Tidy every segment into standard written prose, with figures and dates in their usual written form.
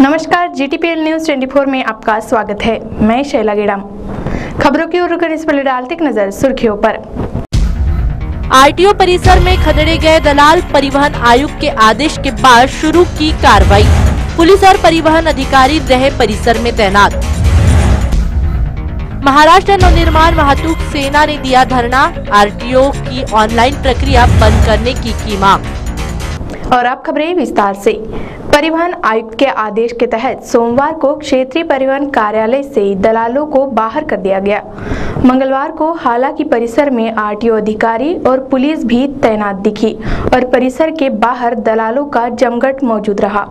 नमस्कार, GTPL news 24 में आपका स्वागत है। मैं शैला गेड़ाम। खबरों की ओर रुककर इस पर डालते एक नजर सुर्खियों पर। आरटीओ परिसर में खदेड़े गए दलाल, परिवहन आयुक्त के आदेश के बाद शुरू की कार्रवाई। पुलिस और परिवहन अधिकारी रहे परिसर में तैनात। महाराष्ट्र नवनिर्माण महातूक सेना ने दिया धरना, आरटीओ की ऑनलाइन प्रक्रिया बंद करने की मांग। और अब खबरें विस्तार से। परिवहन आयुक्त के आदेश के तहत सोमवार को क्षेत्रीय परिवहन कार्यालय से दलालों को बाहर कर दिया गया। मंगलवार को हालांकि परिसर में आरटीओ अधिकारी और पुलिस भी तैनात दिखी और परिसर के बाहर दलालों का जमघट मौजूद रहा।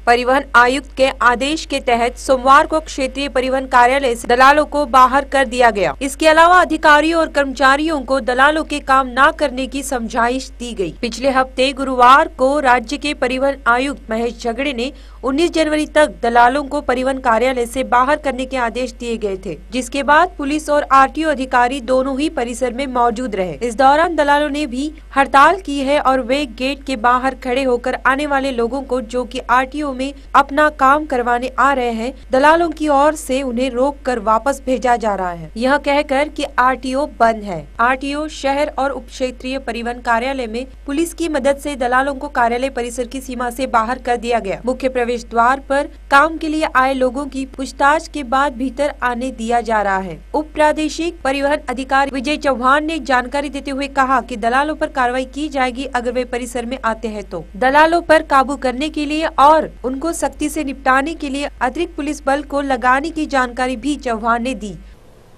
परिवहन आयुक्त के आदेश के तहत सोमवार को क्षेत्रीय परिवहन कार्यालय से दलालों को बाहर कर दिया गया। इसके अलावा अधिकारियों और कर्मचारियों को दलालों के काम न करने की समझाइश दी गई। पिछले हफ्ते गुरुवार को राज्य के परिवहन आयुक्त महेश झगड़े ने 19 जनवरी तक दलालों को परिवहन कार्यालय से बाहर करने के आदेश दिए गए थे, जिसके बाद पुलिस और आरटीओ अधिकारी दोनों ही परिसर में मौजूद रहे। इस दौरान दलालों ने भी हड़ताल की है और वे गेट के बाहर खड़े होकर आने वाले लोगों को, जो कि आरटीओ में अपना काम करवाने आ रहे हैं, दलालों की ओर से उन्हें रोककर वापस भेजा जा रहा है, यह कहकर कि आरटीओ बंद है। आरटीओ शहर और उप क्षेत्रीय परिवहन कार्यालय में पुलिस की मदद से दलालों को कार्यालय परिसर की सीमा से बाहर कर दिया गया। मुख्य प्रवेश द्वार पर काम के लिए आए लोगों की पूछताछ के बाद भीतर आने दिया जा रहा है। उप प्रादेशिक परिवहन अधिकारी विजय चौहान ने जानकारी देते हुए कहा कि दलालों पर कार्रवाई की जाएगी अगर वे परिसर में आते हैं तो। दलालों पर काबू करने के लिए और उनको सख्ती से निपटाने के लिए अतिरिक्त पुलिस बल को लगाने की जानकारी भी चौहान ने दी।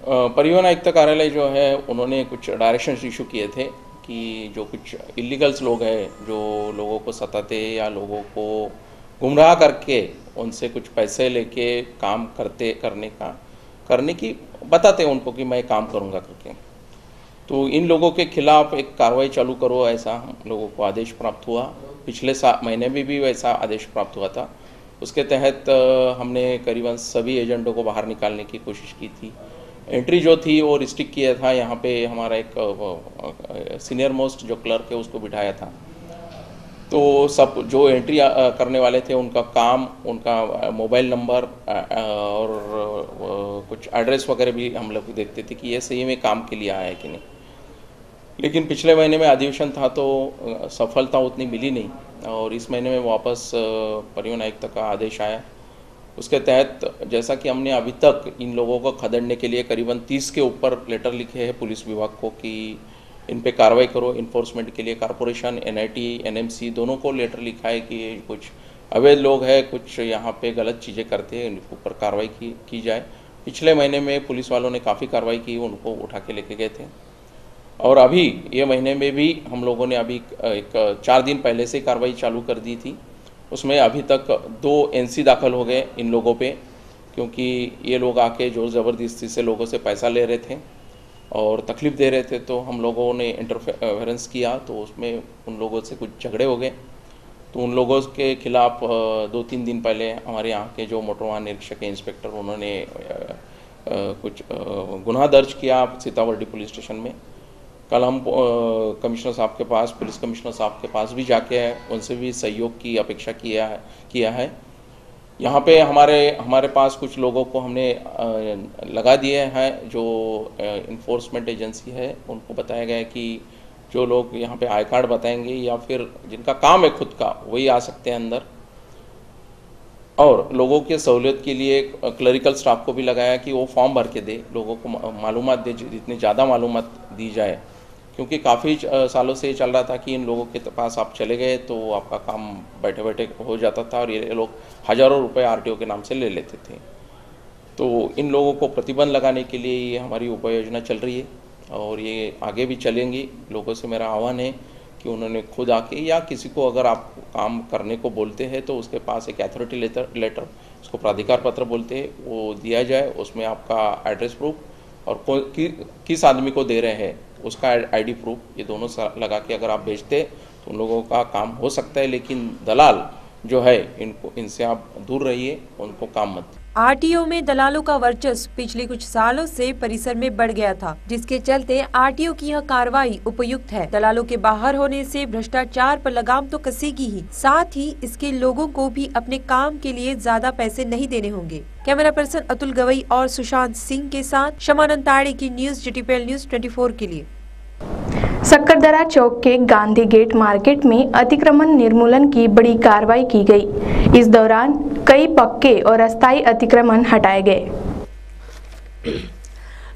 परिवहन आयुक्त कार्यालय जो है, उन्होंने कुछ डायरेक्शंस इशू किए थे कि जो कुछ इलीगल्स लोग हैं, जो लोगों को सताते या लोगों को गुमराह करके उनसे कुछ पैसे लेके काम करने की बताते हैं उनको कि मैं काम करूंगा करके, तो इन लोगों के खिलाफ एक कार्रवाई चालू करो, ऐसा हम लोगों को आदेश प्राप्त हुआ। पिछले महीने में भी वैसा आदेश प्राप्त हुआ था। उसके तहत हमने करीबन सभी एजेंटों को बाहर निकालने की कोशिश की थी। एंट्री जो थी वो रिस्ट्रिक्ट किया था। यहाँ पे हमारा एक सीनियर मोस्ट जो क्लर्क है उसको बिठाया था, तो सब जो एंट्री करने वाले थे उनका काम, उनका मोबाइल नंबर और कुछ एड्रेस वगैरह भी हम लोग देखते थे कि ये सही में काम के लिए आया है कि नहीं। लेकिन पिछले महीने में अधिवेशन था तो सफलता उतनी मिली नहीं, और इस महीने में वापस परिवहन आयुक्त का आदेश आया। उसके तहत जैसा कि हमने अभी तक इन लोगों को खदेड़ने के लिए करीबन 30 के ऊपर लेटर लिखे हैं पुलिस विभाग को कि इन पे कार्रवाई करो। इन्फोर्समेंट के लिए कॉरपोरेशन, NIT, NMC दोनों को लेटर लिखा है कि कुछ अवैध लोग हैं, कुछ यहाँ पे गलत चीज़ें करते हैं, इनके ऊपर कार्रवाई की जाए। पिछले महीने में पुलिस वालों ने काफ़ी कार्रवाई की, उनको उठा के लेके गए थे। और अभी ये महीने में भी हम लोगों ने अभी एक 4 दिन पहले से कार्रवाई चालू कर दी थी। उसमें अभी तक 2 NC दाखिल हो गए इन लोगों पे, क्योंकि ये लोग आके जोर ज़बरदस्ती से लोगों से पैसा ले रहे थे और तकलीफ़ दे रहे थे। तो हम लोगों ने इंटरफेरेंस किया, तो उसमें उन लोगों से कुछ झगड़े हो गए। तो उन लोगों के खिलाफ 2-3 दिन पहले हमारे यहाँ के जो मोटर वाहन निरीक्षक है, इंस्पेक्टर, उन्होंने कुछ गुनाह दर्ज किया सीतावर्डी पुलिस स्टेशन में। कल हम कमिश्नर साहब के पास, पुलिस कमिश्नर साहब के पास भी जाके उनसे भी सहयोग की अपेक्षा किया है। यहाँ पे हमारे पास कुछ लोगों को हमने लगा दिए हैं, जो इन्फोर्समेंट एजेंसी है, उनको बताया गया है कि जो लोग यहाँ पे आई कार्ड बताएंगे या फिर जिनका काम है खुद का, वही आ सकते हैं अंदर। और लोगों की सहूलियत के लिए क्लरिकल स्टाफ को भी लगाया कि वो फॉर्म भर के दे, लोगों को मालूमात दे, जितनी ज़्यादा मालूमात दी जाए, क्योंकि काफ़ी सालों से ये चल रहा था कि इन लोगों के पास आप चले गए तो आपका काम बैठे बैठे हो जाता था और ये लोग हज़ारों रुपए आरटीओ के नाम से ले लेते थे। तो इन लोगों को प्रतिबंध लगाने के लिए ये हमारी उपाय योजना चल रही है और ये आगे भी चलेंगी। लोगों से मेरा आह्वान है कि उन्होंने खुद आके, या किसी को अगर आप काम करने को बोलते हैं तो उसके पास एक अथॉरिटी लेटर, उसको प्राधिकार पत्र बोलते हैं, वो दिया जाए। उसमें आपका एड्रेस प्रूफ और किस आदमी को दे रहे हैं उसका ID प्रूफ, ये दोनों लगा के अगर आप भेजते तो उन लोगों का काम हो सकता है। लेकिन दलाल जो है, इनसे आप दूर रहिए, उनको काम मत। आरटीओ में दलालों का वर्चस्व पिछले कुछ सालों से परिसर में बढ़ गया था, जिसके चलते आरटीओ की यह कार्रवाई उपयुक्त है। दलालों के बाहर होने से भ्रष्टाचार पर लगाम तो कसेगी ही, साथ ही इसके लोगों को भी अपने काम के लिए ज्यादा पैसे नहीं देने होंगे। कैमरा पर्सन अतुल गवई और सुशांत सिंह के साथ शमानंद ताड़े की न्यूज जीटीपीएल न्यूज 24 के लिए। सक्करदरा चौक के गांधी गेट मार्केट में अतिक्रमण निर्मूलन की बड़ी कार्रवाई की गई। इस दौरान कई पक्के और अस्थायी अतिक्रमण हटाए गए।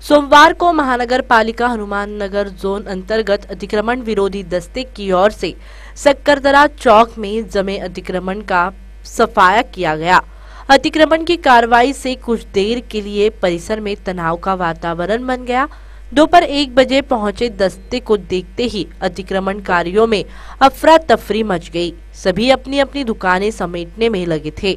सोमवार को महानगर पालिका हनुमान नगर जोन अंतर्गत अतिक्रमण विरोधी दस्ते की ओर से सक्करदरा चौक में जमे अतिक्रमण का सफाया किया गया। अतिक्रमण की कार्रवाई से कुछ देर के लिए परिसर में तनाव का वातावरण बन गया। दोपहर 1 बजे पहुंचे दस्ते को देखते ही अतिक्रमणकारियों में अफरा तफरी मच गई। सभी अपनी अपनी दुकानें समेटने में लगे थे।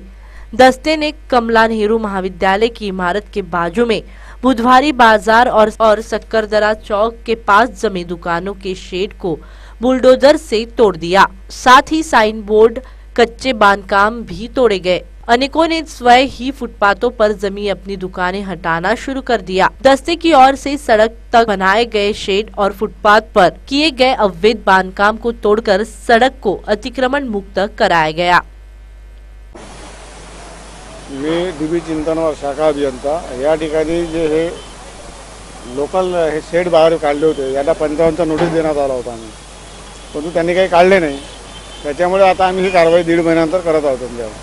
दस्ते ने कमला नेहरू महाविद्यालय की इमारत के बाजू में बुधवारी बाजार और सक्करदरा चौक के पास जमे दुकानों के शेड को बुलडोजर से तोड़ दिया। साथ ही साइन बोर्ड, कच्चे बांधकाम भी तोड़े गए। अनेकों ने स्वयं ही फुटपाथों पर जमी अपनी दुकानें हटाना शुरू कर दिया। दस्ते की ओर से सड़क तक बनाए गए शेड और फुटपाथ पर किए गए अवैध बांधकाम को तोड़कर सड़क को अतिक्रमण मुक्त कराया गया। मी डीबी चिंतनवर शाखा अभियंता या ठिकाणी जे हे लोकल हे शेड बाहेर काढले होते, याला 55 नोटीस देण्यात आला होता आम्ही, परंतु त्यांनी काही काढले नाही। त्याच्यामुळे आता आम्ही ही कारवाई 1.5 महिन्यानंतर करत आहोत।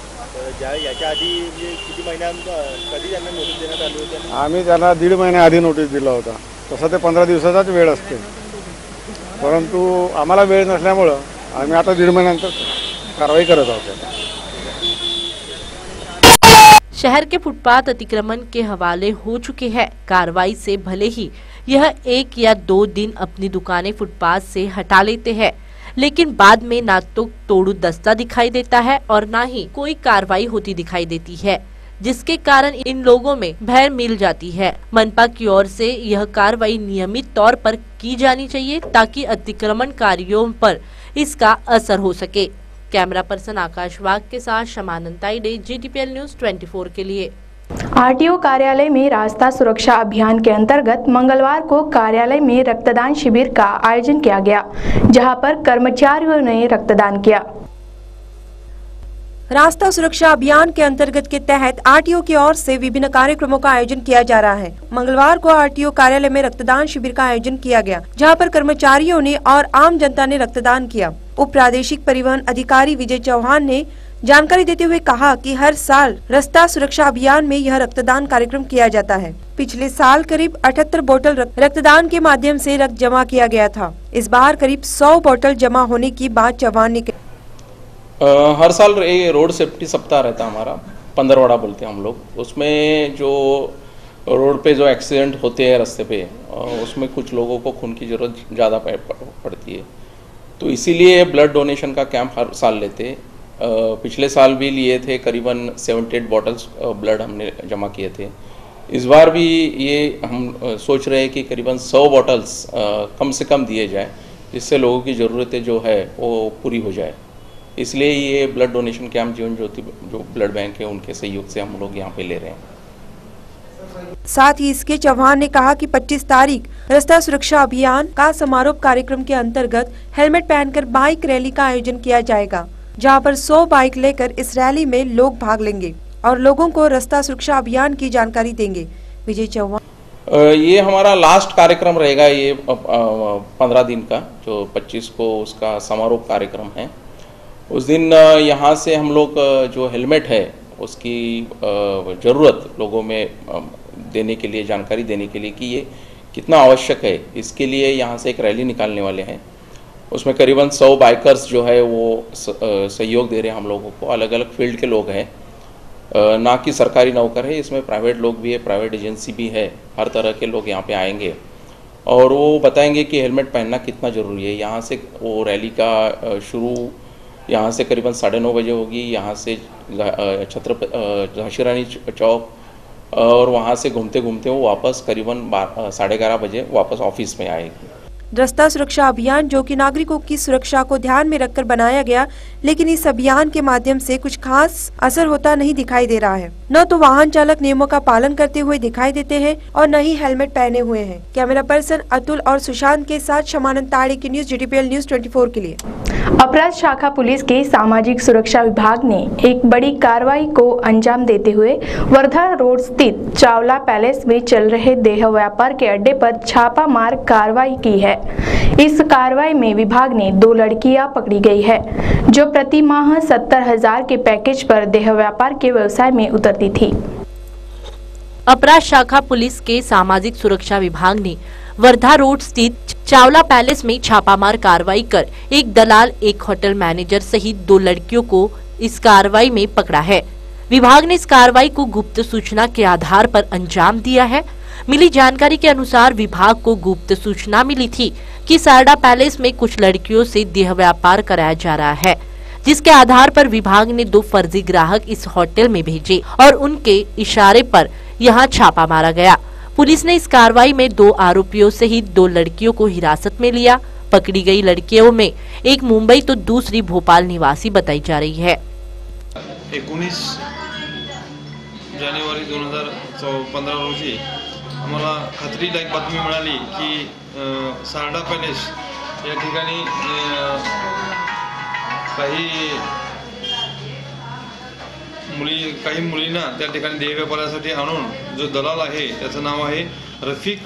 याच्या आधी किती कधी त्यांना नोटीस देण्यात आली होती? आम्ही त्यांना 1.5 महिन्या आधी नोटीस दिला होता। तसं ते 15 दिवसाचाच वेळ असते, परंतु आम्हाला वेळ नसल्यामुळे आम्ही आता 1.5 महिन्यानंतर कारवाई करत आहोत। शहर के फुटपाथ अतिक्रमण के हवाले हो चुके हैं। कार्रवाई से भले ही यह 1 या 2 दिन अपनी दुकानें फुटपाथ से हटा लेते हैं, लेकिन बाद में ना तो तोड़ू दस्ता दिखाई देता है और ना ही कोई कार्रवाई होती दिखाई देती है, जिसके कारण इन लोगों में भय मिल जाती है। मनपा की ओर से यह कार्रवाई नियमित तौर पर की जानी चाहिए ताकि अतिक्रमणकारियों पर इसका असर हो सके। कैमरा पर्सन आकाश वाघ के साथ शमानंद ताइडे, जीटीपीएल न्यूज 24 के लिए। आरटीओ कार्यालय में रास्ता सुरक्षा अभियान के अंतर्गत मंगलवार को कार्यालय में रक्तदान शिविर का आयोजन किया गया, जहां पर कर्मचारियों ने रक्तदान किया। रास्ता सुरक्षा अभियान के अंतर्गत के तहत आरटीओ की ओर से विभिन्न कार्यक्रमों का आयोजन किया जा रहा है। मंगलवार को आरटीओ कार्यालय में रक्तदान शिविर का आयोजन किया गया, जहां पर कर्मचारियों ने और आम जनता ने रक्तदान किया। उप प्रादेशिक परिवहन अधिकारी विजय चौहान ने जानकारी देते हुए कहा कि हर साल रास्ता सुरक्षा अभियान में यह रक्तदान कार्यक्रम किया जाता है। पिछले साल करीब 78 बोतल रक्तदान के माध्यम से रक्त जमा किया गया था। इस बार करीब 100 बोतल जमा होने की बात चौहान ने हर साल ये रोड सेफ्टी सप्ताह रहता है हमारा, 15वाड़ा बोलते हैं हम लोग। उसमें जो रोड पे जो एक्सीडेंट होते हैं रास्ते पे, उसमें कुछ लोगों को खून की ज़रूरत ज़्यादा पड़ती है, तो इसीलिए ब्लड डोनेशन का कैंप हर साल लेते। पिछले साल भी लिए थे, करीबन 78 बॉटल्स ब्लड हमने जमा किए थे। इस बार भी ये हम सोच रहे हैं कि करीबन 100 बॉटल्स कम से कम दिए जाए, जिससे लोगों की ज़रूरतें जो है वो पूरी हो जाए। इसलिए ये blood donation camp Jeevan Jyoti जो ब्लड बैंक है उनके सहयोग से हम लोग यहाँ पे ले रहे हैं। साथ ही इसके चौहान ने कहा कि 25 तारीख रास्ता सुरक्षा अभियान का समारोह कार्यक्रम के अंतर्गत हेलमेट पहनकर बाइक रैली का आयोजन किया जाएगा, जहां पर 100 बाइक लेकर इस रैली में लोग भाग लेंगे और लोगों को रास्ता सुरक्षा अभियान की जानकारी देंगे। विजय चौहान, ये हमारा लास्ट कार्यक्रम रहेगा, ये 15 दिन का, जो 25 को उसका समारोह कार्यक्रम है। उस दिन यहाँ से हम लोग जो हेलमेट है उसकी ज़रूरत लोगों में देने के लिए, जानकारी देने के लिए कि ये कितना आवश्यक है, इसके लिए यहाँ से एक रैली निकालने वाले हैं। उसमें करीबन 100 बाइकर्स जो है वो सहयोग दे रहे हैं हम लोगों को। अलग अलग फील्ड के लोग हैं, ना कि सरकारी नौकर है, इसमें प्राइवेट लोग भी है, प्राइवेट एजेंसी भी है। हर तरह के लोग यहाँ पे आएंगे और वो बताएंगे कि हेलमेट पहनना कितना ज़रूरी है। यहाँ से वो रैली का शुरू यहाँ से करीबन 9:30 बजे होगी, यहाँ से झांसी रानी चौक, और वहाँ से घूमते घूमते वो वापस करीबन 11:30 बजे वापस ऑफिस में आएगी। रास्ता सुरक्षा अभियान, जो कि नागरिकों की सुरक्षा को ध्यान में रखकर बनाया गया, लेकिन इस अभियान के माध्यम से कुछ खास असर होता नहीं दिखाई दे रहा है। न तो वाहन चालक नियमों का पालन करते हुए दिखाई देते हैं और न ही हेलमेट पहने हुए हैं। कैमरा पर्सन अतुल और सुशांत के साथ शमानंद ताड़े की न्यूज GTPL न्यूज 24 के लिए। अपराध शाखा पुलिस के सामाजिक सुरक्षा विभाग ने एक बड़ी कार्रवाई को अंजाम देते हुए वर्धा रोड स्थित चावला पैलेस में चल रहे देह व्यापार के अड्डे पर छापामार कार्रवाई की है। इस कार्रवाई में विभाग ने 2 लड़कियां पकड़ी गई है, जो प्रति माह 70,000 के पैकेज पर देह व्यापार के व्यवसाय में उतरती थी। अपराध शाखा पुलिस के सामाजिक सुरक्षा विभाग ने वर्धा रोड स्थित चावला पैलेस में छापामार कार्रवाई कर एक दलाल, एक होटल मैनेजर सहित 2 लड़कियों को इस कार्रवाई में पकड़ा है। विभाग ने इस कार्रवाई को गुप्त सूचना के आधार पर अंजाम दिया है। मिली जानकारी के अनुसार विभाग को गुप्त सूचना मिली थी कि सारडा पैलेस में कुछ लड़कियों से देह व्यापार कराया जा रहा है, जिसके आधार पर विभाग ने 2 फर्जी ग्राहक इस होटल में भेजे और उनके इशारे पर यहां छापा मारा गया। पुलिस ने इस कार्रवाई में 2 आरोपियों सहित 2 लड़कियों को हिरासत में लिया। पकड़ी गई लड़कियों में एक मुंबई तो दूसरी भोपाल निवासी बताई जा रही है। 19 जानेवारी 2015 रोजी आम्हाला खात्रीलायक बातमी मिळाली की सारडा पॅलेस या ठिकाणी काही मुलींना त्या ठिकाणी देह व्यापारासाठी आणून जो दलाल आहे त्याचं नाव आहे रफिक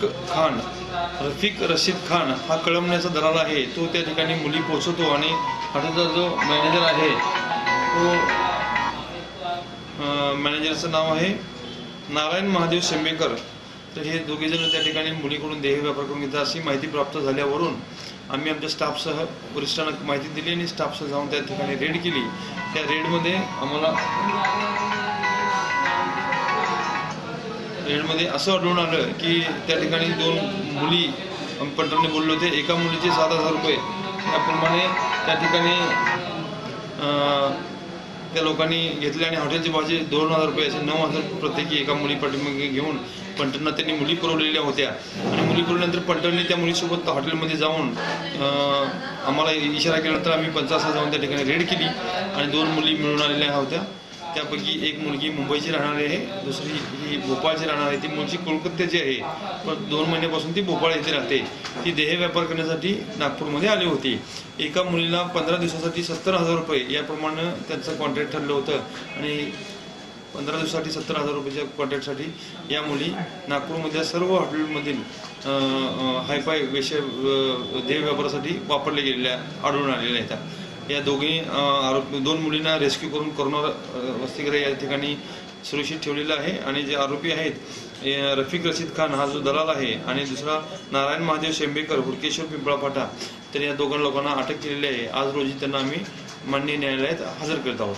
रशीद खान हा कळमण्याचा दलाल आहे। तो त्या ठिकाणी मुली पोहोचवतो आणि हॉटेलचा जो मॅनेजर आहे तो मॅनेजरचं नाव आहे नारायण महादेव शेंबेकर। तर हे दोघे जण त्या ठिकाणी मुलीकडून देह व्यापार करून घेतात अशी माहिती प्राप्त झाल्यावरून आम्ही आमच्या स्टाफसह वरिष्ठांना माहिती दिली आणि स्टाफसह जाऊन त्या ठिकाणी रेड केली। त्या रेडमध्ये असं आढळून आलं की त्या ठिकाणी 2 मुली पंटरने बोलले होते। एका मुलीचे 7,000 रुपये त्याप्रमाणे त्या ठिकाणी त्या लोकांनी घेतले आणि हॉटेलचे भाडे 2,000 रुपये असे 9,000 प्रत्येकी एका मुली पाठीमागे घेऊन पंटरना त्यांनी मुली पुरवलेल्या होत्या आणि मुली पुरवल्यानंतर पंटरने त्या मुलीसोबत हॉटेलमध्ये जाऊन आम्हाला इशारा केल्यानंतर आम्ही 50 जाऊन त्या ठिकाणी रेड केली आणि 2 मुली मिळून आलेल्या होत्या। त्यापैकी एक मुलगी मुंबईची राहणारी आहे, दुसरी ही भोपाळची राहणार आहे। ती मुलगी कोलकात्याची आहे, पण 2 महिन्यापासून ती भोपाळ येथे राहते। ती देह व्यापार करण्यासाठी नागपूरमध्ये आली होती। एका मुलीला 15 दिवसासाठी 70,000 रुपये याप्रमाणे त्यांचं कॉन्ट्रॅक्ट ठरलं होतं आणि 15 दिवसासाठी 70,000 रुपयाच्या कॉन्ट्रॅक्टसाठी या मुली नागपूरमधल्या सर्व हॉटेलमधील हायफाय वेश्या देह व्यापारासाठी वापरले गेलेल्या आढळून आलेल्या आहेत। या दोघी 2 मुलींना रेस्क्यू करून करोना वसतिगृह या ठिकाणी सुरक्षित ठेवलेलं आहे आणि जे आरोपी आहेत रफिक रशीद खान हा जो दलाल आहे आणि दुसरा नारायण महादेव शेंबेकर हुडकेश्वर पिंपळा फाटा, तर या 2 लोकांना अटक केलेली आहे। आज रोजी त्यांना आम्ही माननीय न्यायालयात हजर करत आहोत।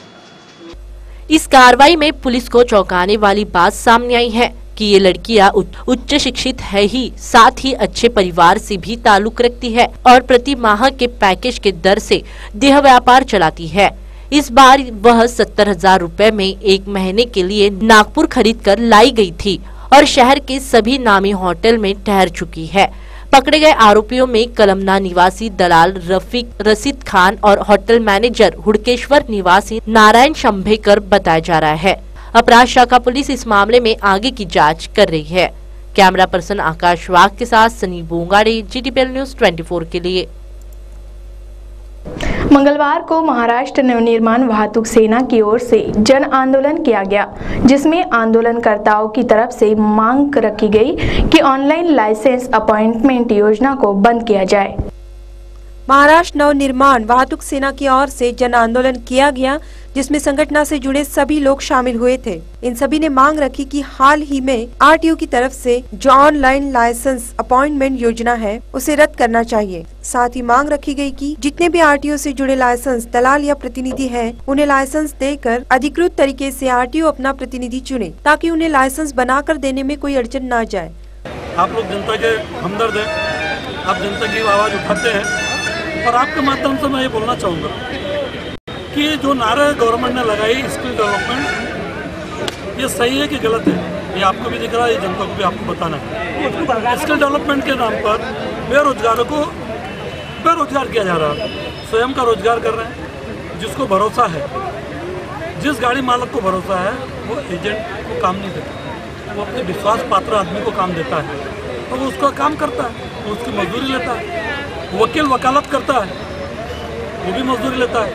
इस कार्रवाई में पुलिस को चौंकाने वाली बात सामने आई है कि ये लड़कियां उच्च शिक्षित है ही, साथ ही अच्छे परिवार से भी ताल्लुक रखती है और प्रति माह के पैकेज के दर से देह व्यापार चलाती है। इस बार वह 70,000 रुपए में 1 महीने के लिए नागपुर खरीद कर लाई गई थी और शहर के सभी नामी होटल में ठहर चुकी है। पकड़े गए आरोपियों में कलमना निवासी दलाल रफीक रशीद खान और होटल मैनेजर हुडकेश्वर निवासी नारायण शंभेकर बताया जा रहा है। अपराध शाखा पुलिस इस मामले में आगे की जांच कर रही है। कैमरा पर्सन आकाश वाघ के साथ सनी बोंगाड़े, GTPL न्यूज 24 के लिए। मंगलवार को महाराष्ट्र नवनिर्माण वाहतुक सेना की ओर से जन आंदोलन किया गया, जिसमें आंदोलनकर्ताओं की तरफ से मांग रखी गई कि ऑनलाइन लाइसेंस अपॉइंटमेंट योजना को बंद किया जाए। महाराष्ट्र नवनिर्माण वाहतुक सेना की ओर से जन आंदोलन किया गया, जिसमें संगठन से जुड़े सभी लोग शामिल हुए थे। इन सभी ने मांग रखी कि हाल ही में RTO की तरफ से जो ऑनलाइन लाइसेंस अपॉइंटमेंट योजना है उसे रद्द करना चाहिए। साथ ही मांग रखी गई कि जितने भी RTO से जुड़े लाइसेंस दलाल या प्रतिनिधि हैं, उन्हें लाइसेंस देकर अधिकृत तरीके से RTO अपना प्रतिनिधि चुने, ताकि उन्हें लाइसेंस बनाकर देने में कोई अड़चन न जाए। आप लोग जनता के हमदर्द हैं, आप जनता की आवाज उठाते हैं और आपके माध्यम से मैं ये बोलना चाहूँगा कि जो नारा गवर्नमेंट ने लगाई स्किल डेवलपमेंट, ये सही है कि गलत है, ये आपको भी दिख रहा है, ये जनता को भी आपको बताना है। स्किल डेवलपमेंट के नाम पर बेरोजगारों को बेरोजगार किया जा रहा है। स्वयं का रोजगार कर रहे हैं। जिसको भरोसा है, जिस गाड़ी मालक को भरोसा है, वो एजेंट को काम नहीं देता, वो अपने विश्वास पात्र आदमी को काम देता है और वो उसका काम करता है, वो उसकी मजदूरी लेता है। वकील वकालत करता है, वो भी मजदूरी लेता है,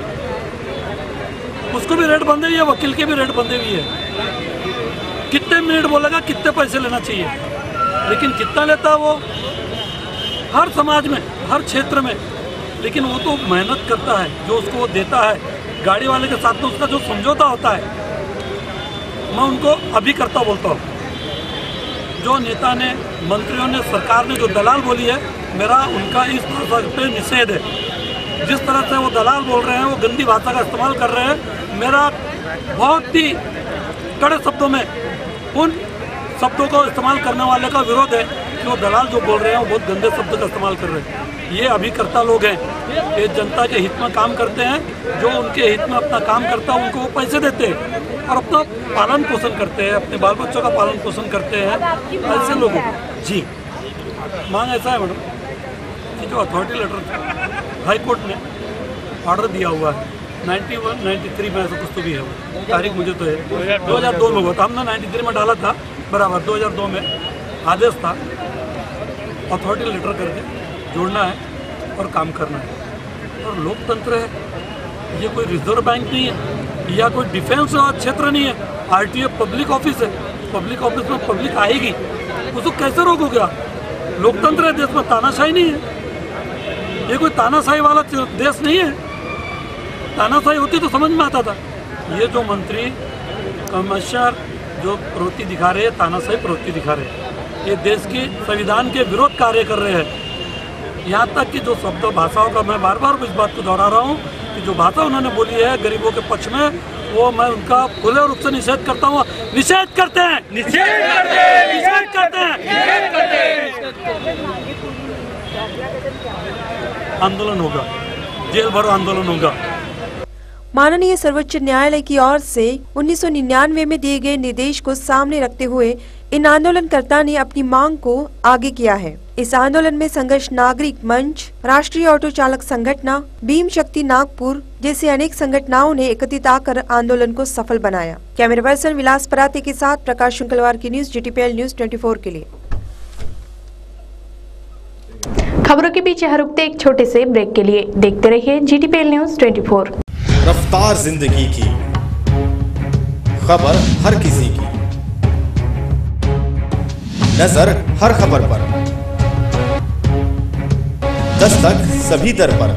उसको भी रेट बंधे हुई है, वकील के भी रेट बंधे हुई है। कितने मिनट बोलेगा, कितने पैसे लेना चाहिए, लेकिन कितना लेता है वो हर समाज में, हर क्षेत्र में। लेकिन वो तो मेहनत करता है, जो उसको वो देता है। गाड़ी वाले के साथ में उसका जो समझौता होता है, मैं उनको अभिकर्ता बोलता हूँ। जो नेता ने, मंत्रियों ने, सरकार ने जो दलाल बोली है, मेरा उनका इस भाषा पे निषेध है। जिस तरह से वो दलाल बोल रहे हैं, वो गंदी भाषा का इस्तेमाल कर रहे हैं, मेरा बहुत ही कड़े शब्दों में उन शब्दों को इस्तेमाल करने वाले का विरोध है कि वो दलाल जो बोल रहे हैं वो बहुत गंदे शब्द का इस्तेमाल कर रहे हैं। ये अभिकर्ता लोग हैं, ये जनता के हित में काम करते हैं। जो उनके हित में अपना काम करता है, उनको वो पैसे देते हैं और अपना पालन पोषण करते हैं, अपने बाल बच्चों का पालन पोषण करते हैं। ऐसे लोगों को जी मांग ऐसा है मैडम कि जो अथॉरिटी लेटर हाई कोर्ट ने ऑर्डर दिया हुआ है 91, 93 में, ऐसा कुछ तो भी है, वो तारीख मुझे तो है 2002 में हुआ था, हमने 93 में डाला था बराबर। 2002 में आदेश था अथॉरिटी लेटर करके जोड़ना है और काम करना है। और लोकतंत्र है, ये कोई रिजर्व बैंक नहीं है या कोई डिफेंस क्षेत्र नहीं है। आरटीओ पब्लिक ऑफिस है, पब्लिक ऑफिस में पब्लिक आएगी, उसको कैसे रोकोगे आप? लोकतंत्र है, देश में तानाशाही नहीं है। ये कोई तानाशाही वाला देश नहीं है। तानाशाही होती तो समझ में आता था। ये जो मंत्री कमर्शियल जो प्रवृत्ति दिखा रहे हैं, तानाशाही प्रवृत्ति दिखा रहे हैं, ये देश के संविधान के विरोध कार्य कर रहे हैं। यहाँ तक कि जो शब्द भाषाओं का, मैं बार बार इस बात को दोहरा रहा हूँ कि जो भाषा उन्होंने बोली है गरीबों के पक्ष में, वो मैं उनका खुले रूप से निषेध करता हूँ। निषेध करते हैं, निषेध करते हैं, निषेध करते हैं। आंदोलन होगा, जेल भरो आंदोलन होगा। माननीय सर्वोच्च न्यायालय की ओर से 1999 में दिए गए निर्देश को सामने रखते हुए इन आंदोलनकर्ता ने अपनी मांग को आगे किया है। इस आंदोलन में संघर्ष नागरिक मंच, राष्ट्रीय ऑटो चालक संगठन, भीम शक्ति नागपुर जैसे अनेक संगठनों ने एकत्रित आकर आंदोलन को सफल बनाया। कैमरा पर्सन विलास पराते के साथ प्रकाश शुक्लवार की न्यूज GTPL न्यूज 24 के लिए। खबरों के बीच यहाँ रुकते एक छोटे से ब्रेक के लिए। देखते रहिए GTPL न्यूज 24। रफ्तार जिंदगी की खबर हर किसी की, नजर हर खबर पर, दस्तक सभी दर पर।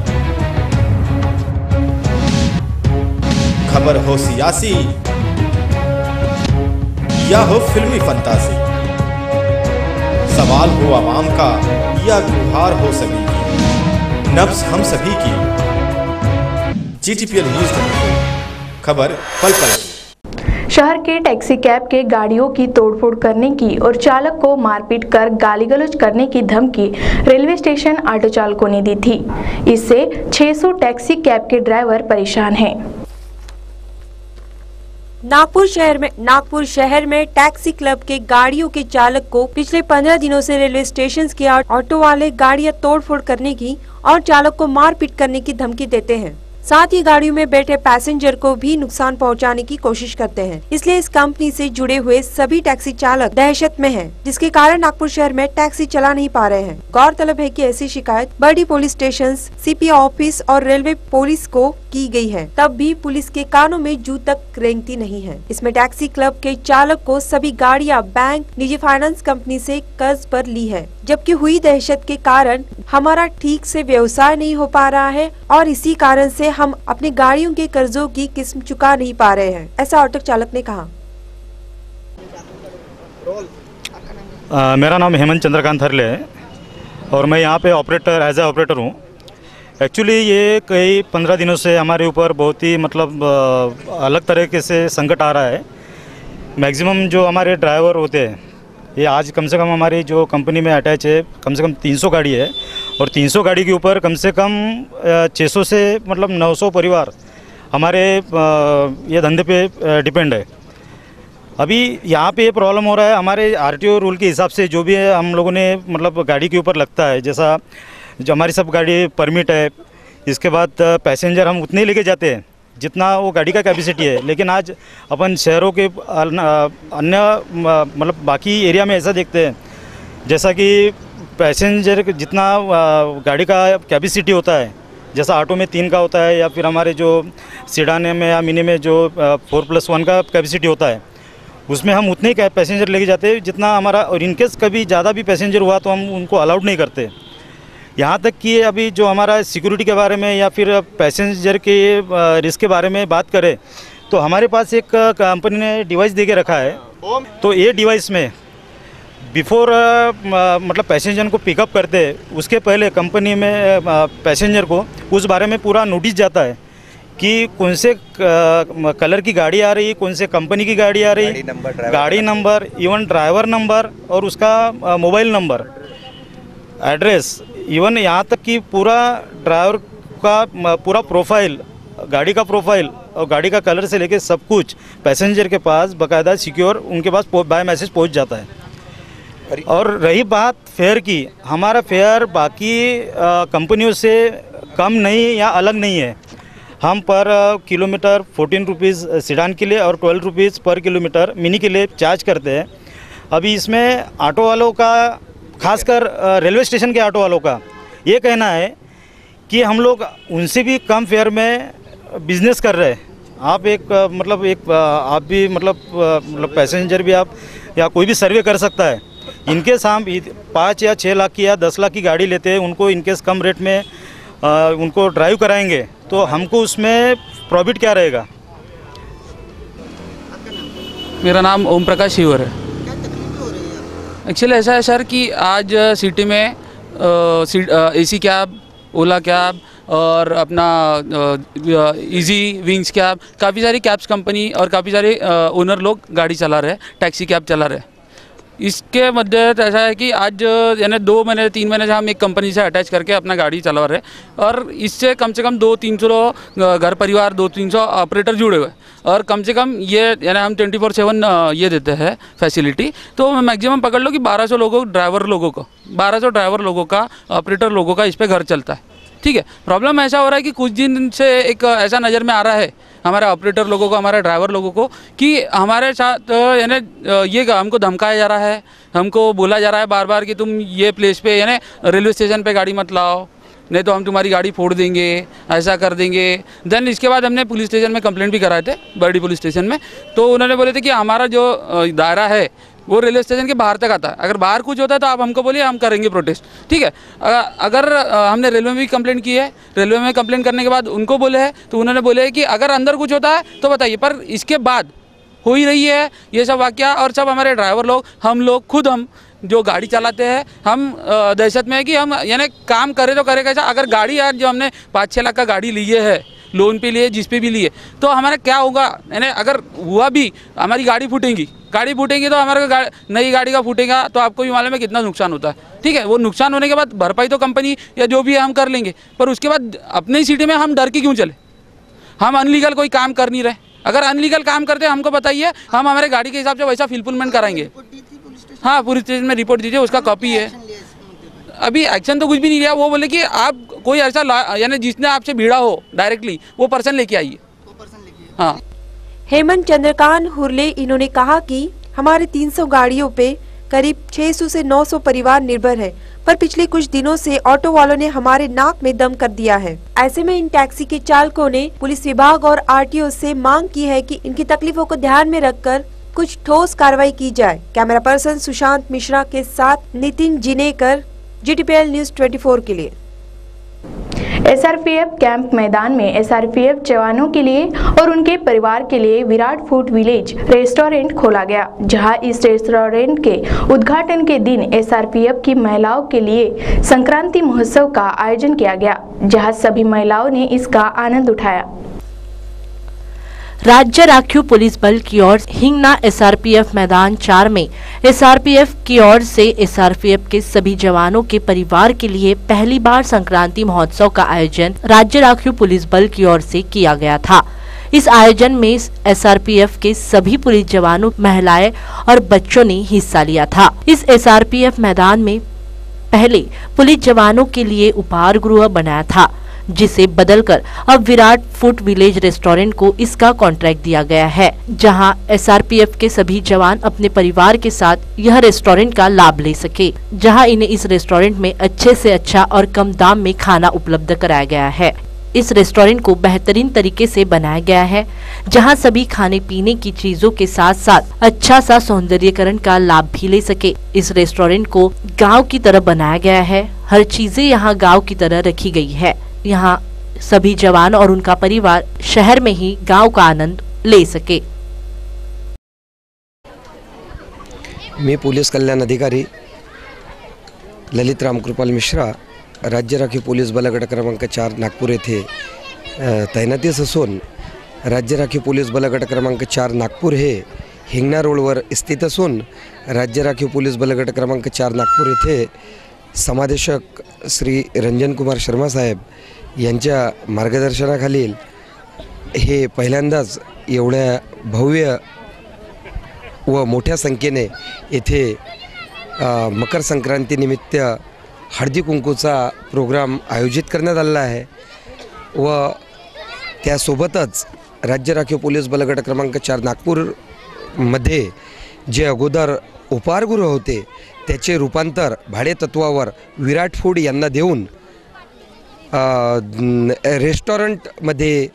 खबर हो सियासी या हो फिल्मी फंतासी, सवाल हो आवाम का या गुहार हो सभी की, नब्ज हम सभी की। GTPL न्यूज 24, खबर पल पल की। शहर के टैक्सी कैब के गाड़ियों की तोड़फोड़ करने की और चालक को मारपीट कर गाली गलौज करने की धमकी रेलवे स्टेशन ऑटो चालकों ने दी थी। इससे 600 टैक्सी कैब के ड्राइवर परेशान हैं। नागपुर शहर में टैक्सी क्लब के गाड़ियों के चालक को पिछले 15 दिनों से रेलवे स्टेशन के ऑटो वाले गाड़ियां तोड़फोड़ करने की और चालक को मारपीट करने की धमकी देते हैं। साथ ही गाड़ियों में बैठे पैसेंजर को भी नुकसान पहुंचाने की कोशिश करते हैं। इसलिए इस कंपनी से जुड़े हुए सभी टैक्सी चालक दहशत में हैं, जिसके कारण नागपुर शहर में टैक्सी चला नहीं पा रहे हैं। गौरतलब है कि ऐसी शिकायत बड़ी पुलिस स्टेशन, CP ऑफिस और रेलवे पुलिस को की गई है, तब भी पुलिस के कानों में जू तक रेंगती नहीं है। इसमें टैक्सी क्लब के चालक को सभी गाड़ियां बैंक, निजी फाइनेंस कंपनी से कर्ज पर ली है, जबकि हुई दहशत के कारण हमारा ठीक से व्यवसाय नहीं हो पा रहा है और इसी कारण से हम अपनी गाड़ियों के कर्जों की किस्म चुका नहीं पा रहे हैं, ऐसा ऑटो चालक ने कहा। मेरा नाम हेमंत चंद्रकांत हरले है और मैं यहाँ पे एज ए ऑपरेटर हूँ। एक्चुअली ये कई 15 दिनों से हमारे ऊपर बहुत ही अलग तरीके से संकट आ रहा है। मैक्सिमम जो हमारे ड्राइवर होते हैं, ये आज कम से कम हमारी जो कंपनी में अटैच है कम से कम 300 गाड़ी है और 300 गाड़ी के ऊपर कम से कम 600 से 900 परिवार हमारे ये धंधे पे डिपेंड है। अभी यहाँ पे ये प्रॉब्लम हो रहा है, हमारे आरटीओ रूल के हिसाब से जो भी है हम लोगों ने मतलब गाड़ी के ऊपर लगता है, जैसा जो हमारी सब गाड़ी परमिट है, इसके बाद पैसेंजर हम उतने ही लेके जाते हैं जितना वो गाड़ी का कैपेसिटी है। लेकिन आज अपन शहरों के अन्य मतलब बाकी एरिया में ऐसा देखते हैं जैसा कि पैसेंजर जितना गाड़ी का कैपेसिटी होता है, जैसा ऑटो में 3 का होता है या फिर हमारे जो सीडान में या मिनी में जो 4+1 का कैपेसिटी होता है, उसमें हम उतने ही पैसेंजर लेके जाते हैं जितना हमारा, और इनकेस कभी ज़्यादा भी पैसेंजर हुआ तो हम उनको अलाउड नहीं करते। यहाँ तक कि अभी जो हमारा सिक्योरिटी के बारे में या फिर पैसेंजर के रिस्क के बारे में बात करें तो हमारे पास एक कंपनी ने डिवाइस दे के रखा है। तो ये डिवाइस में बिफोर मतलब पैसेंजर को पिकअप करते उसके पहले कंपनी में पैसेंजर को उस बारे में पूरा नोटिस जाता है कि कौन से कलर की गाड़ी आ रही है, कौन से कंपनी की गाड़ी आ रही है, गाड़ी नंबर, इवन ड्राइवर नंबर और उसका मोबाइल नंबर, एड्रेस, इवन यहाँ तक कि पूरा ड्राइवर का पूरा प्रोफाइल, गाड़ी का प्रोफाइल और गाड़ी का कलर से लेके सब कुछ पैसेंजर के पास बाकायदा सिक्योर उनके पास बाय मैसेज पहुँच जाता है। और रही बात फेयर की, हमारा फेयर बाकी कंपनियों से कम नहीं या अलग नहीं है। हम पर किलोमीटर 14 रुपीज़ सीडान के लिए और 12 रुपीज़ पर किलोमीटर मिनी के लिए चार्ज करते हैं। अभी इसमें ऑटो वालों का, खासकर रेलवे स्टेशन के ऑटो वालों का ये कहना है कि हम लोग उनसे भी कम फेयर में बिजनेस कर रहे हैं। आप एक आप भी मतलब पैसेंजर भी आप या कोई भी सर्वे कर सकता है। इनकेस हम 5 या 6 लाख की या 10 लाख की गाड़ी लेते हैं, उनको इनकेस कम रेट में उनको ड्राइव कराएंगे तो हमको उसमें प्रॉफिट क्या रहेगा। मेरा नाम ओम प्रकाश शिवर है। एक्चुअली ऐसा है सर कि आज सिटी में एसी कैब, ओला कैब और अपना इजी विंग्स कैब, काफ़ी सारी कैब्स कंपनी और काफ़ी सारे ओनर लोग गाड़ी चला रहे हैं, टैक्सी कैब चला रहे हैं। इसके मध्य ऐसा है कि आज यानी 2 महीने 3 महीने से हम एक कंपनी से अटैच करके अपना गाड़ी चला रहे हैं और इससे कम से कम 200-300 घर परिवार, 200-300 ऑपरेटर जुड़े हुए और कम से कम ये यानी हम 24/7 ये देते हैं फैसिलिटी। तो मैक्सिमम पकड़ लो कि 1200 लोगों ड्राइवर लोगों को 1200 ड्राइवर लोगों का, ऑपरेटर लोगों का इस पर घर चलता है। ठीक है, प्रॉब्लम ऐसा हो रहा है कि कुछ दिन से एक ऐसा नज़र में आ रहा है हमारे ऑपरेटर लोगों को, हमारे ड्राइवर लोगों को कि हमारे साथ यानी ये हमको धमकाया जा रहा है, हमको बोला जा रहा है बार बार कि तुम ये प्लेस पे यानी रेलवे स्टेशन पे गाड़ी मत लाओ, नहीं तो हम तुम्हारी गाड़ी फोड़ देंगे, ऐसा कर देंगे। देन इसके बाद हमने पुलिस स्टेशन में कंप्लेंट भी कराए थे, बर्डी पुलिस स्टेशन में। तो उन्होंने बोले थे कि हमारा जो दायरा है वो रेलवे स्टेशन के बाहर तक आता है, अगर बाहर कुछ होता है तो आप हमको बोलिए, हम करेंगे प्रोटेस्ट। ठीक है, अगर हमने रेलवे में भी कंप्लेंट की है, रेलवे में कंप्लेंट करने के बाद उनको बोले है तो उन्होंने बोले कि अगर अंदर कुछ होता है तो बताइए, पर इसके बाद हो ही रही है ये सब वाक़या। और सब हमारे ड्राइवर लोग, हम लोग खुद, हम जो गाड़ी चलाते हैं, हम दहशत में है कि हम यानी काम करें तो करें कैसा। अगर गाड़ी आज जो हमने 5-6 लाख का गाड़ी लिए है, लोन पे लिए, जिस पे भी लिए, तो हमारा क्या होगा, यानी अगर हुआ भी हमारी गाड़ी फूटेंगी तो हमारा नई गाड़ी का फूटेगा तो आपको भी मालूम है कितना नुकसान होता है। ठीक है, वो नुकसान होने के बाद भरपाई तो कंपनी या जो भी है हम कर लेंगे, पर उसके बाद अपनी सिटी में हम डर के क्यों चले। हम अनलीगल कोई काम कर नहीं रहे, अगर अनलीगल काम करते हमको बताइए, हम हमारे गाड़ी के हिसाब से वैसा फुलफिलमेंट कराएंगे। हाँ, पुलिस स्टेशन में रिपोर्ट दीजिए, उसका कॉपी है। अभी एक्शन तो कुछ भी नहीं लिया। वो बोले कि आप कोई ऐसा यानी जिसने आपसे भिड़ा हो डायरेक्टली, वो पर्सन लेके आइए। हाँ, हेमंत चंद्रकांत हुरले इन्होंने कहा कि हमारे 300 गाड़ियों पे करीब 600 से 900 परिवार निर्भर है, पर पिछले कुछ दिनों से ऑटो वालों ने हमारे नाक में दम कर दिया है। ऐसे में इन टैक्सी के चालकों ने पुलिस विभाग और आरटीओ से मांग की है कि इनकी तकलीफों को ध्यान में रखकर कुछ ठोस कार्रवाई की जाए। कैमरा पर्सन सुशांत मिश्रा के साथ नितिन जिनेकर, GTPL न्यूज 24 के लिए। SRPF कैंप मैदान में SRPF जवानों के लिए और उनके परिवार के लिए विराट फूड विलेज रेस्टोरेंट खोला गया, जहां इस रेस्टोरेंट के उद्घाटन के दिन SRPF की महिलाओं के लिए संक्रांति महोत्सव का आयोजन किया गया, जहां सभी महिलाओं ने इसका आनंद उठाया। राज्य राखीव पुलिस बल की ओर हिंगना SRPF मैदान 4 में SRPF की ओर से SRPF के सभी जवानों के परिवार के लिए पहली बार संक्रांति महोत्सव का आयोजन राज्य राखीव पुलिस बल की ओर से किया गया था। इस आयोजन में SRPF के सभी पुलिस जवानों, महिलाएं और बच्चों ने हिस्सा लिया था। इस SRPF मैदान में पहले पुलिस जवानों के लिए उपहार गृह बनाया था, जिसे बदलकर अब विराट फूड विलेज रेस्टोरेंट को इसका कॉन्ट्रैक्ट दिया गया है, जहां SRPF के सभी जवान अपने परिवार के साथ यह रेस्टोरेंट का लाभ ले सके, जहां इन्हें इस रेस्टोरेंट में अच्छे से अच्छा और कम दाम में खाना उपलब्ध कराया गया है। इस रेस्टोरेंट को बेहतरीन तरीके से बनाया गया है, जहां सभी खाने पीने की चीजों के साथ साथ अच्छा सा सौंदर्यीकरण का लाभ भी ले सके। इस रेस्टोरेंट को गांव की तरह बनाया गया है, हर चीजें यहां गांव की तरह रखी गई है। यहाँ सभी जवान और उनका परिवार शहर में ही गांव का आनंद ले सके। मी पोलीस कल्याण अधिकारी ललित रामकृपाल मिश्रा, राज्य राखीव पोलीस बल गट क्रमांक 4 नागपूर येथे तैनातीस असून राज्य राखीव पोलीस बल गट क्रमांक 4 नागपूर हे हिंगणा रोडवर स्थित असून राज्य राखीव पोलीस बल गट क्रमांक 4 नागपूर येथे समादेशक श्री रंजन कुमार शर्मा साहेब यांच्या मार्गदर्शनाखालील हे पहिल्यांदाच एवढ्या भव्य व मोठ्या संख्येने येथे मकर संक्रांतीनिमित्त हळदी कुंकूचा प्रोग्राम आयोजित करण्यात आलेला आहे व त्यासोबतच राज्य राखीव पोलीस बल गट क्रमांक 4 नागपूरमध्ये जे अगोदर उपहारगृह होते त्याचे रूपांतर भाडेतत्वावर विराट फूड यांना देऊन रेस्टॉरंटमध्ये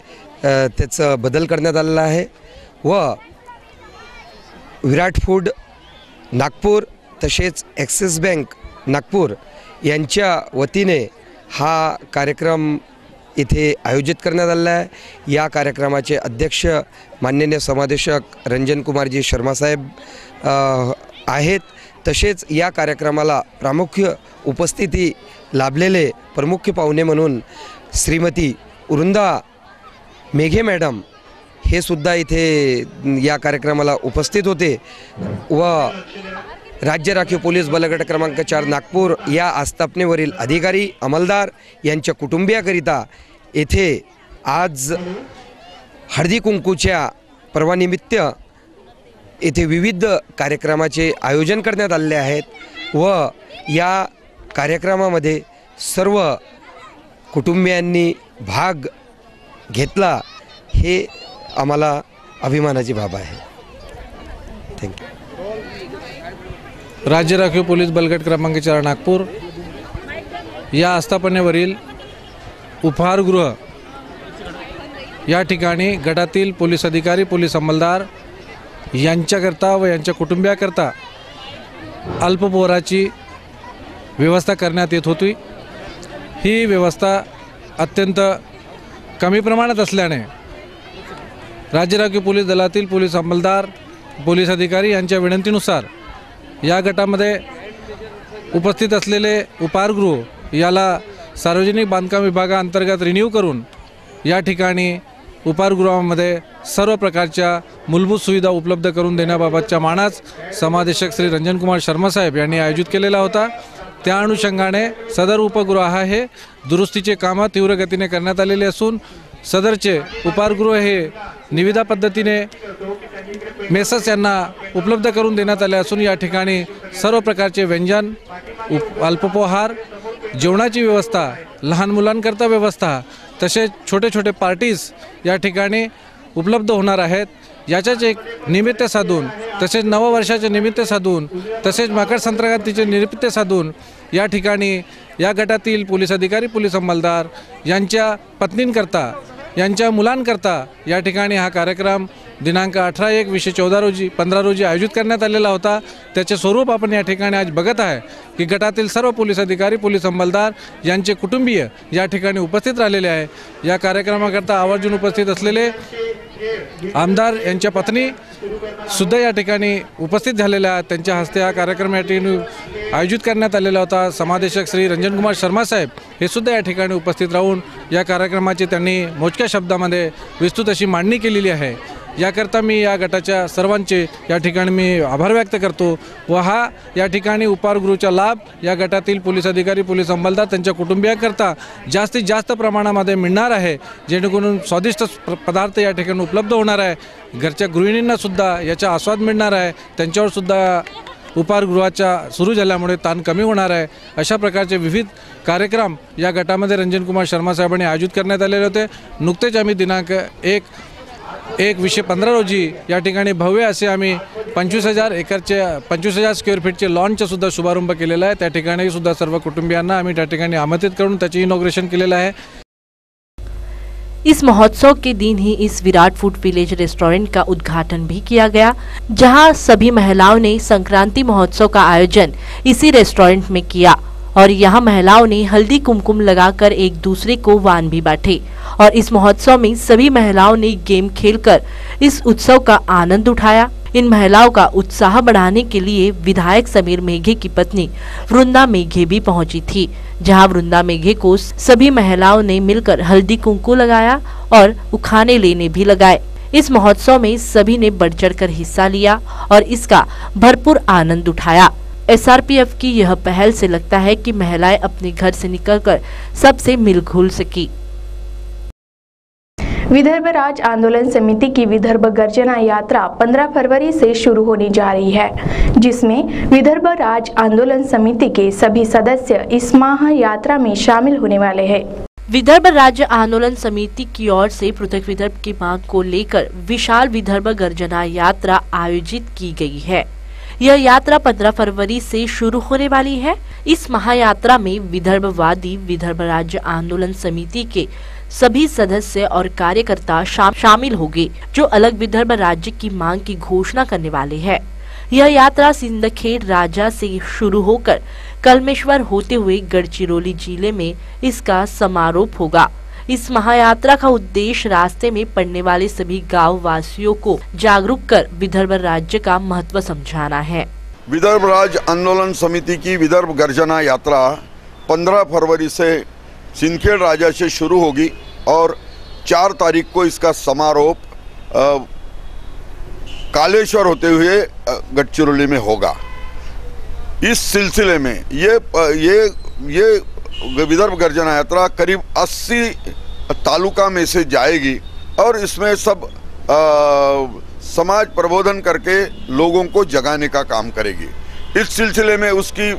त्याचं बदल करण्यात आलेला आहे व विराट फूड नागपूर तसेच ॲक्सिस बँक नागपूर यांच्या वतीने हा कार्यक्रम इथे आयोजित करण्यात आलेला आहे। या कार्यक्रमाचे अध्यक्ष माननीय समादेशक रंजन कुमारजी शर्मा साहेब आहेत। तसेच या कार्यक्रमाला प्रामुख्य उपस्थिती लाभलेले प्रमुख पाहुणे म्हणून श्रीमती उरुंदा मेघे मॅडम हे सुद्धा इथे या कार्यक्रमाला उपस्थित होते व राज्य राखीव पोलीस बल गट क्रमांक 4 नागपूर या आस्थापनेवरील अधिकारी अंमलदार यांच्या कुटुंबियाकरिता येथे आज हळदी कुंकूच्या पर्वानिमित्त येथे विविध कार्यक्रमाचे आयोजन करण्यात आलेले आहेत व या कार्यक्रमामध्ये सर्व कुटुंबियांनी भाग घेतला, हे आम्हाला अभिमानाची बाब आहे। थँक्यू। राज्य राखीव पोलीस बलगट क्रमांक 4 नागपूर या आस्थापनेवरील उपहारगृह या ठिकाणी गटातील पोलीस अधिकारी, पोलीस अंमलदार यांच्याकरता व यांच्या कुटुंबियाकरता अल्पपोराची व्यवस्था करण्यात येत होती। ही व्यवस्था अत्यंत कमी प्रमाणात असल्याने राज्य राखीव पोलीस दलातील पोलीस अंमलदार, पोलीस अधिकारी यांच्या विनंतीनुसार या गटामध्ये उपस्थित असलेले उपहारगृह याला सार्वजनिक बांधकाम विभागाअंतर्गत रिन्यू करून या ठिकाणी उपहारगृहामध्ये सर्व प्रकारच्या मूलभूत सुविधा उपलब्ध करून देण्याबाबतचा मानस समादेशक श्री रंजन कुमार शर्मा साहेब यांनी आयोजित केलेला होता। त्या अनुषंगाने सदर उपगृह हे दुरुस्तीचे कामं तीव्र गतीने करण्यात आलेले असून सदरचे उपहारगृह हे निविदा पद्धतीने मेसस यांना उपलब्ध करून देण्यात आले असून या ठिकाणी सर्व प्रकारचे व्यंजन, अल्पोपहार, जेवणाची व्यवस्था, लहान मुलांकरता व्यवस्था तसेच छोटे छोटे पार्टीज या ठिकाणी उपलब्ध होणार आहेत। याच्याच एक निमित्त साधून तसेच नववर्षाचे निमित्त साधून तसेच मकर संक्रांतीचे निमित्त साधून या ठिकाणी या गटातील पोलीस अधिकारी, पोलीस अंमलदार यांच्या पत्नींकरता, यांच्या मुलांकरता या ठिकाणी हा कार्यक्रम दिनांक 18/1/2014 रोजी आयोजित करण्यात आलेला होता। त्याचे स्वरूप आपण या ठिकाणी आज बघत आहे की गटातील सर्व पोलीस अधिकारी, पोलीस अंमलदार यांचे कुटुंबीय या ठिकाणी उपस्थित राहिलेले आहे। या कार्यक्रमाकरता आवर्जून उपस्थित असलेले आमदार यांच्या पत्नी सुद्धा या ठिकाणी उपस्थित झालेल्या आहेत। त्यांच्या हस्ते हा कार्यक्रम या ठिकाणी आयोजित करण्यात आलेला होता। समादेशक श्री रंजन कुमार शर्मा साहेब हे सुद्धा या ठिकाणी उपस्थित राहून या कार्यक्रमाची त्यांनी मोजक्या शब्दामध्ये विस्तृत अशी मांडणी केलेली आहे। याकरता मी या गटाच्या सर्वांचे या ठिकाणी मी आभार व्यक्त करतो व हा या ठिकाणी उपहारगृहाचा लाभ या गटातील पोलीस अधिकारी, पोलीस अंमलदार त्यांच्या कुटुंबियांकरता जास्तीत जास्त प्रमाणामध्ये मिळणार आहे, जेणेकरून स्वादिष्ट पदार्थ या ठिकाणी उपलब्ध होणार आहे। घरच्या गृहिणींनासुद्धा याचा आस्वाद मिळणार आहे, त्यांच्यावरसुद्धा उपहारगृहाच्या सुरू झाल्यामुळे ताण कमी होणार आहे। अशा प्रकारचे विविध कार्यक्रम या गटामध्ये रंजन कुमार शर्मा साहेबांनी आयोजित करण्यात आलेले होते। नुकतेच आम्ही दिनांक 1/15 रोजी या ठिकाणी भव्य असे आम्ही 25,000 स्क्वेअर फीटचे लॉनचा सुद्धा शुभारंभ केलेला आहे। त्या ठिकाणी सुद्धा सर्व कुटुंबियांना आम्ही त्या ठिकाणी आमंत्रित करून त्याचे इनॉग्रेशन केलेलं आहे। इस महोत्सव के दिन ही इस विराट फूड विलेज रेस्टोरेंट का उद्घाटन भी किया गया, जहां सभी महिलाओं ने संक्रांति महोत्सव का आयोजन इसी रेस्टोरेंट में किया और यहां महिलाओं ने हल्दी कुमकुम लगाकर एक दूसरे को वान भी बांटे और इस महोत्सव में सभी महिलाओं ने गेम खेलकर इस उत्सव का आनंद उठाया। इन महिलाओं का उत्साह बढ़ाने के लिए विधायक समीर मेघे की पत्नी वृंदा मेघे भी पहुंची थी, जहां वृंदा मेघे को सभी महिलाओं ने मिलकर हल्दी कुमकुम लगाया और उखाने लेने भी लगाए। इस महोत्सव में सभी ने बढ़ चढ़कर हिस्सा लिया और इसका भरपूर आनंद उठाया। एसआरपीएफ की यह पहल से लगता है कि महिलाएं अपने घर से निकलकर सबसे मिल घुल सकी। विदर्भ राज आंदोलन समिति की विदर्भ गर्जना यात्रा 15 फरवरी से शुरू होने जा रही है, जिसमें विदर्भ राज आंदोलन समिति के सभी सदस्य इस माह यात्रा में शामिल होने वाले हैं। विदर्भ राज्य आंदोलन समिति की ओर से पृथक विदर्भ की मांग को लेकर विशाल विदर्भ गर्जना यात्रा आयोजित की गई है। यह यात्रा 15 फरवरी से शुरू होने वाली है। इस महायात्रा में विदर्भवादी विदर्भ राज्य आंदोलन समिति के सभी सदस्य और कार्यकर्ता शामिल होंगे, जो अलग विदर्भ राज्य की मांग की घोषणा करने वाले हैं। यह यात्रा सिंदखेड़ राजा से शुरू होकर कलमेश्वर होते हुए गढ़चिरौली जिले में इसका समारोप होगा। इस महायात्रा का उद्देश्य रास्ते में पड़ने वाले सभी गांव वासियों को जागरूक कर विदर्भ राज्य का महत्व समझाना है। विदर्भ राज्य आंदोलन समिति की विदर्भ गर्जना यात्रा 15 फरवरी से सिंदखेड़ राजा से शुरू होगी और 4 तारीख को इसका समारोप कालेश्वर होते हुए गढ़चिरौली में होगा। इस सिलसिले में ये विदर्भ गर्जना यात्रा करीब 80 तालुका में से जाएगी और इसमें सब समाज प्रबोधन करके लोगों को जगाने का काम करेगी। इस सिलसिले में उसकी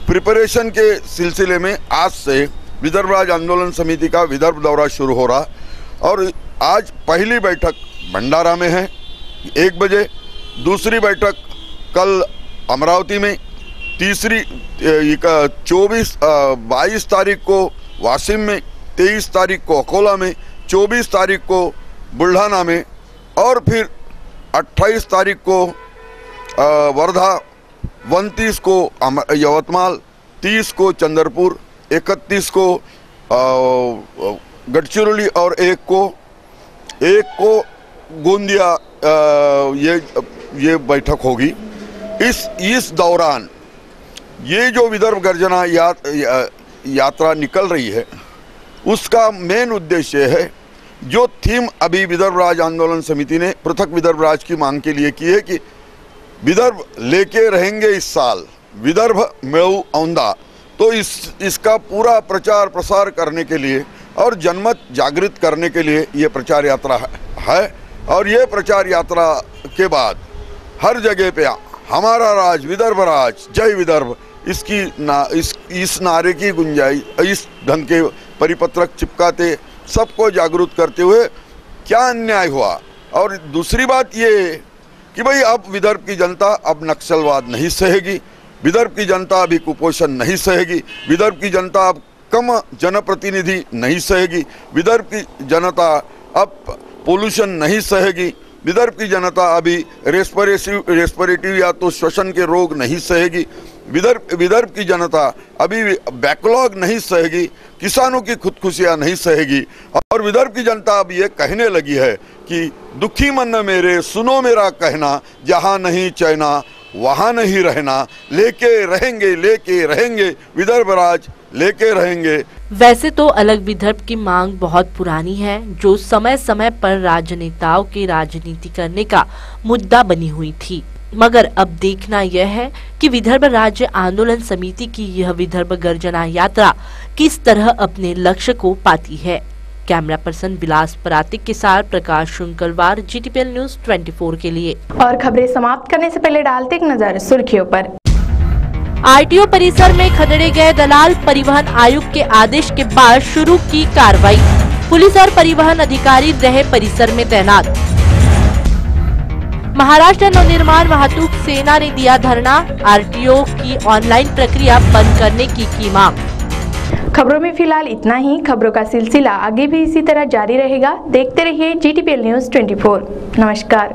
प्रिपरेशन के सिलसिले में आज से विदर्भ राज आंदोलन समिति का विदर्भ दौरा शुरू हो रहा और आज पहली बैठक भंडारा में है 1 बजे, दूसरी बैठक कल अमरावती में, तीसरी 22 तारीख को वाशिम में, 23 तारीख को अकोला में, 24 तारीख को बुल्ढाना में और फिर 28 तारीख को वर्धा, 29 को यवतमाल, 30 को चंद्रपुर, 31 को गढ़चिरौली और एक को गोंदिया ये बैठक होगी। इस दौरान ये जो विदर्भ गर्जना यात्रा निकल रही है उसका मेन उद्देश्य है, जो थीम अभी विदर्भ राज आंदोलन समिति ने पृथक विदर्भ राज की मांग के लिए की है कि विदर्भ लेके रहेंगे इस साल, विदर्भ मिळवू औंधा, तो इसका पूरा प्रचार प्रसार करने के लिए और जनमत जागृत करने के लिए ये प्रचार यात्रा है। और ये प्रचार यात्रा के बाद हर जगह पे हमारा राज, विदर्भ राज, जय विदर्भ, इस नारे की गुंजाइश, इस ढंग के परिपत्रक चिपकाते सबको जागरूक करते हुए क्या अन्याय हुआ। और दूसरी बात ये कि भाई अब विदर्भ की जनता अब नक्सलवाद नहीं सहेगी, विदर्भ की जनता अभी कुपोषण नहीं सहेगी, विदर्भ की जनता अब कम जनप्रतिनिधि नहीं सहेगी, विदर्भ की जनता अब पोल्यूशन नहीं सहेगी, विदर्भ की जनता अभी रेस्पिरेटिव या तो श्वसन के रोग नहीं सहेगी, विदर्भ की जनता अभी बैकलॉग नहीं सहेगी, किसानों की खुदकुशियां नहीं सहेगी और विदर्भ की जनता अब ये कहने लगी है कि दुखी मन मेरे सुनो मेरा कहना, जहां नहीं चैना वहां नहीं रहना, लेके रहेंगे विदर्भ राज लेके रहेंगे। वैसे तो अलग विदर्भ की मांग बहुत पुरानी है, जो समय समय पर राजनेताओं के राजनीति करने का मुद्दा बनी हुई थी, मगर अब देखना यह है कि विदर्भ राज्य आंदोलन समिति की यह विदर्भ गर्जना यात्रा किस तरह अपने लक्ष्य को पाती है। कैमरा पर्सन विलास परातिक के साथ प्रकाश शुंकलवार, GTPL न्यूज 24 के लिए। और खबरें समाप्त करने से पहले डालते एक नजर सुर्खियों पर। RTO परिसर में खदेड़े गए दलाल, परिवहन आयुक्त के आदेश के बाद शुरू की कार्रवाई। पुलिस और परिवहन अधिकारी रहे परिसर में तैनात। महाराष्ट्र नवनिर्माण वाहतूक सेना ने दिया धरना, RTO की ऑनलाइन प्रक्रिया बंद करने की मांग। खबरों में फिलहाल इतना ही। खबरों का सिलसिला आगे भी इसी तरह जारी रहेगा। देखते रहिए GTPL न्यूज 24। नमस्कार।